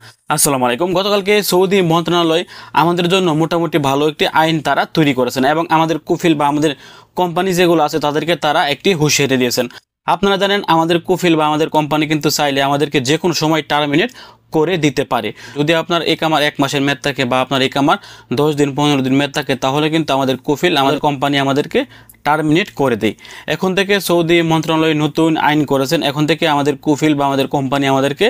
আসসালামু আলাইকুম। গতকালকে সৌদি মন্ত্রণালয় আমাদের জন্য মোটামুটি ভালো একটি আইন তারা তৈরি করেছেন এবং আমাদের কুফিল বা আমাদের কোম্পানি যেগুলো আছে তাদেরকে তারা একটি হুঁশিয়ারি দিয়েছেন। আপনারা জানেন আমাদের কুফিল বা আমাদের কোম্পানি কিন্তু চাইলে আমাদেরকে যে কোনো সময় টার্মিনেট করে দিতে পারে। যদি আপনার একামার 1 মাসের মেয়াদ থাকে বা আপনার একামার 10 দিন 15 দিন মেয়াদ থাকে, তাহলে কিন্তু আমাদের কুফিল আমাদের কোম্পানি আমাদেরকে টার্মিনেট করে দেয়। এখন থেকে সৌদি মন্ত্রণালয় নতুন আইন করেছেন, এখন থেকে আমাদের কুফিল বা আমাদের কোম্পানি আমাদেরকে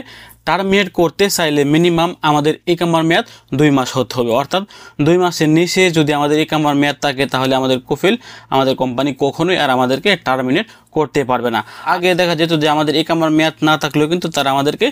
টার্মিনেট করতে চাইলে মিনিমাম আমাদের একামার মেয়াদ 2 মাস হতে হবে। অর্থাৎ 2 মাসের নিচে যদি আমাদের একামার মেয়াদ থাকে, তাহলে আমাদের কুফিল আমাদের কোম্পানি কখনোই আর আমাদেরকে টার্মিনেট করতে পারবে না। আগে দেখা যেত যে আমাদের একামার মেয়াদ না থাকলেও কিন্তু তারা আমাদেরকে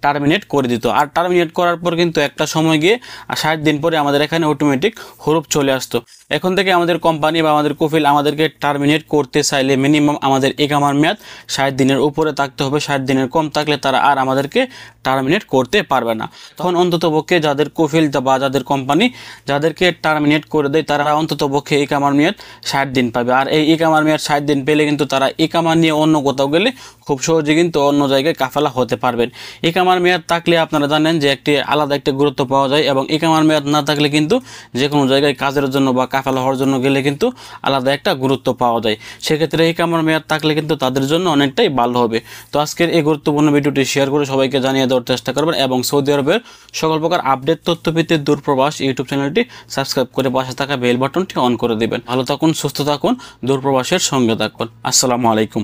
টার্মিনেট করে দিত, আর টার্মিনেট করার পর কিন্তু একটা সময় গিয়ে 60 দিন পরে আমাদের এখানে অটোমেটিক হরুপ চলে আসতো। এখন থেকে আমাদের কোম্পানি বা আমাদের কুফিল আমাদেরকে টার্মিনেট করতে চাইলে মিনিমাম আমাদের একামার মেয়াদ 60 দিনের উপরে থাকতে হবে। 60 দিনের কম থাকলে তারা আর আমাদেরকে টার্মিনেট করতে পারবে না। তখন অন্ততপক্ষে যাদের কুফিল বা যাদের কোম্পানি যাদেরকে টার্মিনেট করে দেয়, তারা অন্ততপক্ষে একামার মেয়াদ 60 দিন পাবে। আর এই একামার মেয়াদ 60 দিন পেলে কিন্তু তারা একামা নিয়ে অন্য কোথাও গেলে খুব সহজে কিন্তু অন্য জায়গায় কাফেলা হতে পারবেন। একামার মেয়াদ থাকলে আপনারা জানেন যে একটি আলাদা একটা গুরুত্ব পাওয়া যায়, এবং একামার মেয়াদ না থাকলে কিন্তু যে কোনো জায়গায় কাজের জন্য বা কাফেলা হওয়ার জন্য গেলে কিন্তু আলাদা একটা গুরুত্ব পাওয়া যায়। সেক্ষেত্রে একামার মেয়াদ থাকলে কিন্তু তাদের জন্য অনেকটাই ভালো হবে। তো আজকের এই গুরুত্বপূর্ণ ভিডিওটি শেয়ার করে সবাইকে জানিয়ে দেওয়ার চেষ্টা করবেন, এবং সৌদি আরবের সকল প্রকার আপডেট তথ্য পেতে দূরপ্রবাস ইউটিউব চ্যানেলটি সাবস্ক্রাইব করে পাশে থাকা বেল বাটনটি অন করে দেবেন। ভালো থাকুন, সুস্থ থাকুন, দূরপ্রবাসের সঙ্গে থাকুন। আসসালামু আলাইকুম।